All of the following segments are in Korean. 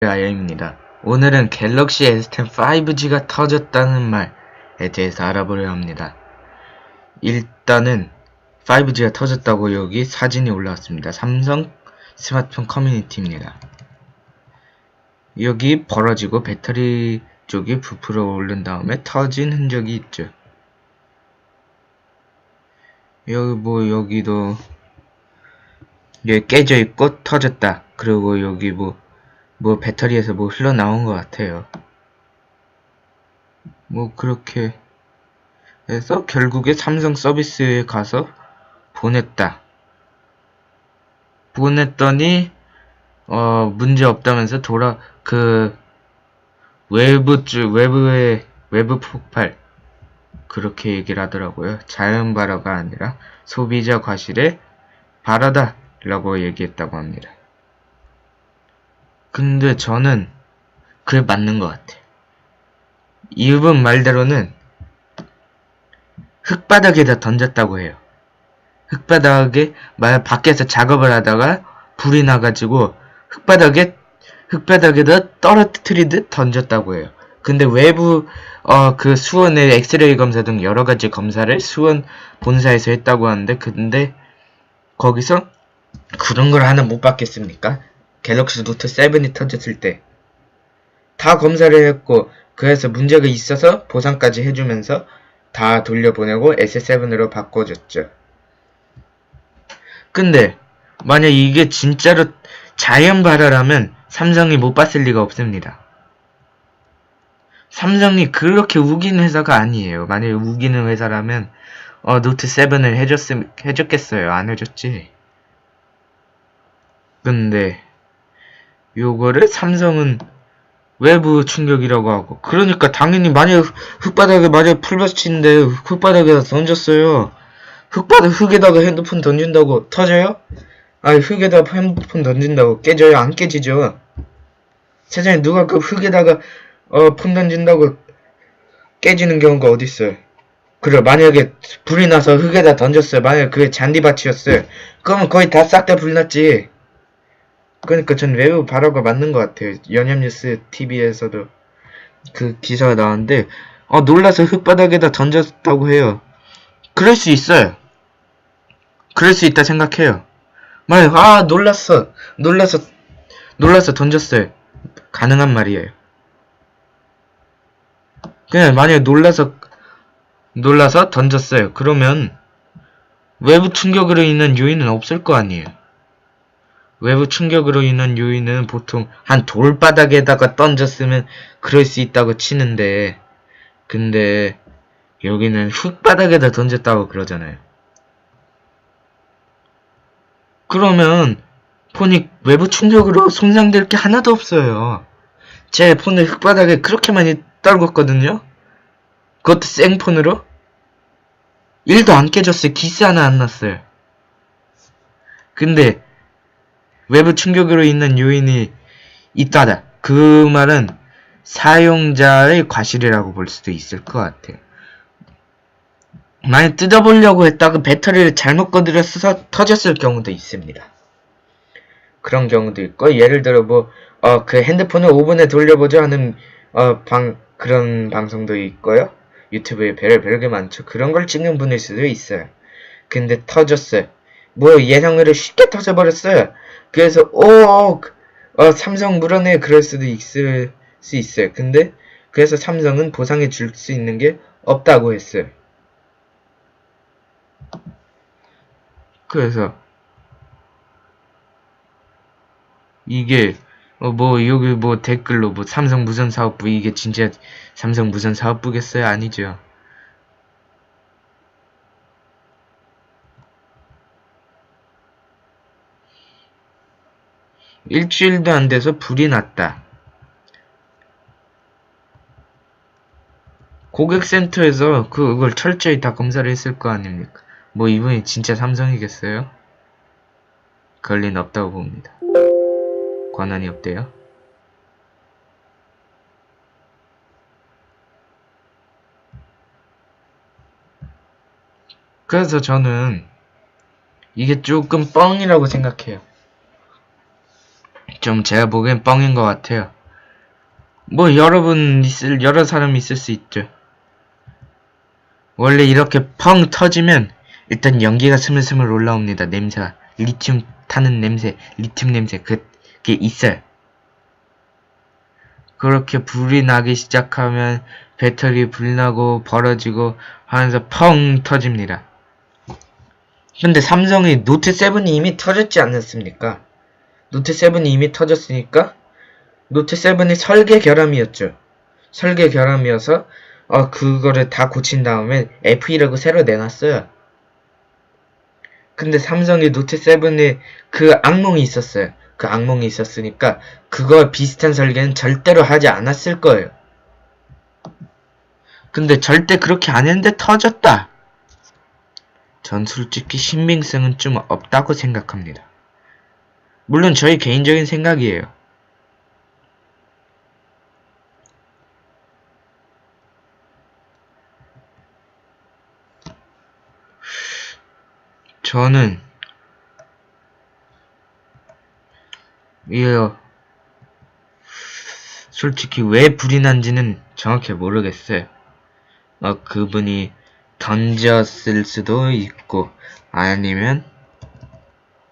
아야입니다. 오늘은 갤럭시 S10 5G가 터졌다는 말에 대해서 알아보려 합니다. 일단은 5G가 터졌다고 여기 사진이 올라왔습니다. 삼성 스마트폰 커뮤니티입니다. 여기 벌어지고 배터리 쪽이 부풀어 오른 다음에 터진 흔적이 있죠. 여기도 여기 깨져 있고 터졌다. 그리고 여기 뭐 배터리에서 뭐 흘러나온 것 같아요. 그렇게 해서 결국에 삼성 서비스에 가서 보냈더니 문제 없다면서 외부 폭발 그렇게 얘기를 하더라고요. 자연 발화가 아니라 소비자 과실의 발화다 라고 얘기했다고 합니다. 근데 저는 그게 맞는 것 같아요. 이분 말대로는 흙바닥에다 던졌다고 해요. 흙바닥에 만약 밖에서 작업을 하다가 불이 나가지고 흙바닥에다 떨어뜨리듯 던졌다고 해요. 근데 외부 그 수원의 엑스레이 검사 등 여러가지 검사를 수원 본사에서 했다고 하는데, 근데 거기서 그런 걸 하나 못 받겠습니까? 갤럭시 노트 7이 터졌을 때 다 검사를 했고, 그래서 문제가 있어서 보상까지 해주면서 다 돌려보내고 S7으로 바꿔줬죠. 근데 만약 이게 진짜로 자연 발화라면 삼성이 못 봤을 리가 없습니다. 삼성이 그렇게 우기는 회사가 아니에요. 만약에 우기는 회사라면 노트 7을 해줬겠어요. 안 해줬지. 근데 요거를 삼성은 외부 충격이라고 하고, 그러니까 당연히 만약 흙바닥에 풀밭인데 흙바닥에다 던졌어요. 흙에다가 핸드폰 던진다고 터져요? 아니, 흙에다가 핸드폰 던진다고 깨져요? 안 깨지죠. 세상에 누가 그 흙에다가 폰 던진다고 깨지는 경우가 어딨어요. 그래, 만약에 불이 나서 흙에다 던졌어요. 만약에 그게 잔디밭이었어요. 그러면 거의 다 싹 다 불났지. 그러니까 전 외부 발화가 맞는 것 같아요. 연합뉴스 TV에서도 그 기사가 나왔는데 놀라서 흙바닥에다 던졌다고 해요. 그럴 수 있어요. 그럴 수 있다 생각해요. 만약 놀라서 던졌어요. 가능한 말이에요. 그냥 만약에 놀라서 던졌어요. 그러면 외부 충격으로 인한 요인은 없을 거 아니에요. 외부 충격으로 인한 요인은 보통 한 돌바닥에다가 던졌으면 그럴 수 있다고 치는데, 근데 여기는 흙바닥에다 던졌다고 그러잖아요. 그러면 폰이 외부 충격으로 손상될 게 하나도 없어요. 제 폰을 흙바닥에 그렇게 많이 떨궜거든요. 그것도 생폰으로 1도 안 깨졌어요. 기스 하나 안 났어요. 근데 외부 충격으로 인한 요인이 있다다. 그 말은 사용자의 과실이라고 볼 수도 있을 것 같아요. 만약 뜯어보려고 했다가 배터리를 잘못 건드려서 터졌을 경우도 있습니다. 그런 경우도 있고, 예를 들어 그 핸드폰을 5분에 돌려보자 하는 그런 방송도 있고요. 유튜브에 별게 많죠. 그런 걸 찍는 분일 수도 있어요. 근데 터졌어요. 예상외로 쉽게 터져버렸어요. 그래서 삼성 물어내 그럴 수도 있을 수 있어요. 근데 그래서 삼성은 보상해 줄 수 있는 게 없다고 했어요. 그래서 이게 여기 댓글로 삼성 무선 사업부, 이게 진짜 삼성 무선 사업부겠어요? 아니죠. 일주일도 안 돼서 불이 났다. 고객센터에서 그걸 철저히 다 검사를 했을 거 아닙니까? 이분이 진짜 삼성이겠어요? 그럴 리는 없다고 봅니다. 권한이 없대요. 그래서 저는 이게 조금 뻥이라고 생각해요. 좀 제가 보기엔 뻥인 것 같아요. 뭐 여러 사람이 있을 수 있죠. 원래 이렇게 펑 터지면 일단 연기가 스물스물 올라옵니다. 냄새가. 리튬 타는 냄새, 리튬 냄새, 그게 있어요. 그렇게 불이 나기 시작하면 배터리 불나고 벌어지고 하면서 펑 터집니다. 근데 삼성의 노트7이 이미 터졌지 않았습니까? 노트7이 이미 터졌으니까 노트7이 설계 결함이었죠. 설계 결함이어서 그거를 다 고친 다음에 F2라고 새로 내놨어요. 근데 삼성의 노트7에 그 악몽이 있었어요. 그 악몽이 있었으니까 그거와 비슷한 설계는 절대로 하지 않았을 거예요. 근데 절대 그렇게 안 했는데 터졌다. 전 솔직히 신빙성은 좀 없다고 생각합니다. 물론 저희 개인적인 생각이에요. 저는 이거 솔직히 왜 불이 난지는 정확히 모르겠어요. 그분이 던졌을 수도 있고 아니면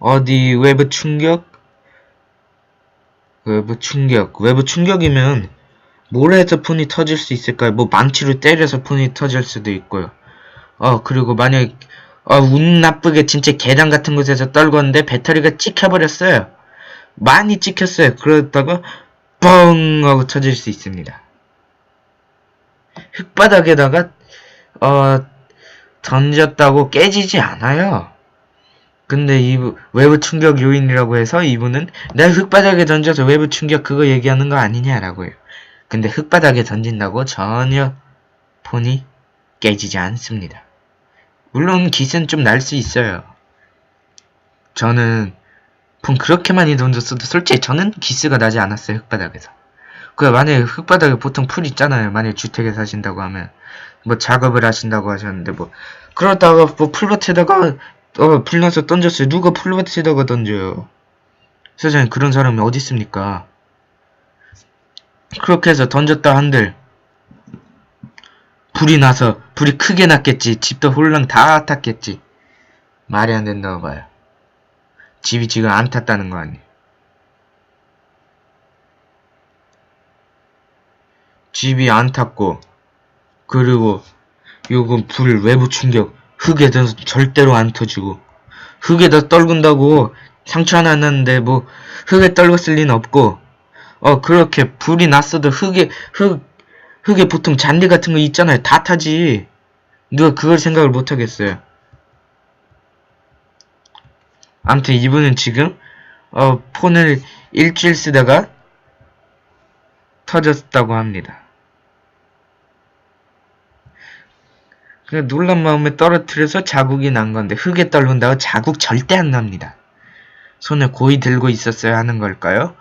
어디 외부 충격이면 뭘 해서 폰이 터질 수 있을까요? 뭐 망치로 때려서 폰이 터질 수도 있고요. 그리고 만약 운 나쁘게 진짜 계단 같은 곳에서 떨궜는데 배터리가 찍혀버렸어요. 많이 찍혔어요. 그러다가 뻥 하고 터질 수 있습니다. 흙바닥에다가 던졌다고 깨지지 않아요. 근데 외부 충격 요인이라고 해서 이분은 내가 흙바닥에 던져서 외부 충격 그거 얘기하는 거 아니냐라고요. 근데 흙바닥에 던진다고 전혀 폰이 깨지지 않습니다. 물론 기스는 좀 날 수 있어요. 저는 폰 그렇게 많이 던졌어도 솔직히 저는 기스가 나지 않았어요. 흙바닥에서. 만약에 흙바닥에 보통 풀 있잖아요. 만약에 주택에 사신다고 하면 뭐 작업을 하신다고 하셨는데 뭐 그러다가 뭐 풀밭에다가 불나서 던졌어요. 누가 풀밭에다가 던져요? 세상에 그런 사람이 어디 있습니까? 그렇게 해서 던졌다 한들 불이 나서 불이 크게 났겠지. 집도 홀랑 다 탔겠지. 말이 안 된다고 봐요. 집이 지금 안 탔다는 거 아니에요. 집이 안 탔고 그리고 요건 불 외부 충격 흙에다 절대로 안 터지고 흙에다 떨군다고 상처 하나 났는데 뭐 흙에 떨궜을 리는 없고 그렇게 불이 났어도 흙에 보통 잔디 같은 거 있잖아요. 다 타지. 누가 그걸 생각을 못 하겠어요. 아무튼 이분은 지금 폰을 일주일 쓰다가 터졌다고 합니다. 그냥 놀란 마음에 떨어뜨려서 자국이 난 건데 흙에 떨군다고 자국 절대 안 납니다. 손에 고이 들고 있었어야 하는 걸까요?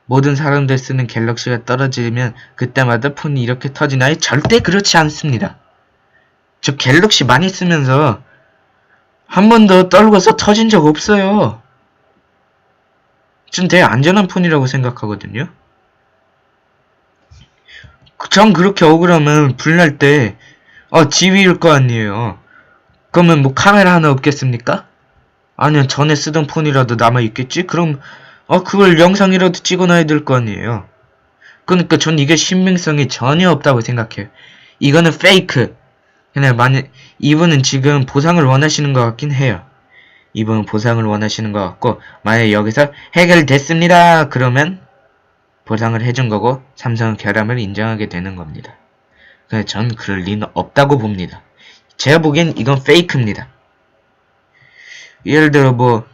모든 사람들 쓰는 갤럭시가 떨어지면 그때마다 폰이 이렇게 터지나요? 절대 그렇지 않습니다. 저 갤럭시 많이 쓰면서 한 번도 떨궈서 터진 적 없어요. 전 되게 안전한 폰이라고 생각하거든요. 전 그렇게 억울하면 불날 때 지위일 거 아니에요. 그러면 뭐 카메라 하나 없겠습니까? 아니면 전에 쓰던 폰이라도 남아있겠지? 그럼 그걸 영상이라도 찍어놔야 될 거 아니에요. 그러니까 전 이게 신빙성이 전혀 없다고 생각해요. 이거는 페이크. 그냥 이분은 지금 보상을 원하시는 것 같긴 해요. 이분은 보상을 원하시는 것 같고 만약 여기서 해결됐습니다. 그러면 보상을 해준 거고 삼성은 결함을 인정하게 되는 겁니다. 그래서 전 그럴 리는 없다고 봅니다. 제가 보기엔 이건 페이크입니다. 예를 들어 뭐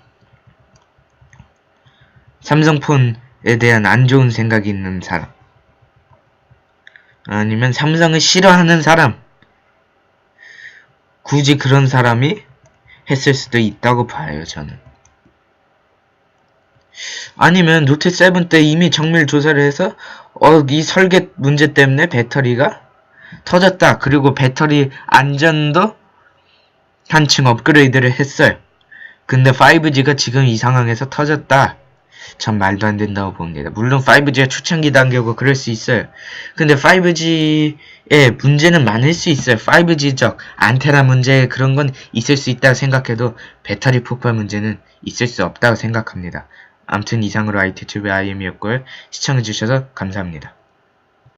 삼성폰에 대한 안 좋은 생각이 있는 사람 아니면 삼성을 싫어하는 사람 굳이 그런 사람이 했을 수도 있다고 봐요. 저는. 아니면 노트7 때 이미 정밀 조사를 해서 이 설계 문제 때문에 배터리가 터졌다. 그리고 배터리 안전도 한층 업그레이드를 했어요. 근데 5G가 지금 이 상황에서 터졌다. 전 말도 안 된다고 봅니다. 물론 5G가 초창기 단계고 그럴 수 있어요. 근데 5G의 문제는 많을 수 있어요. 5G적 안테나 문제 그런 건 있을 수 있다고 생각해도 배터리 폭발 문제는 있을 수 없다고 생각합니다. 아무튼 이상으로 IT튜브 IM이었고요. 시청해주셔서 감사합니다.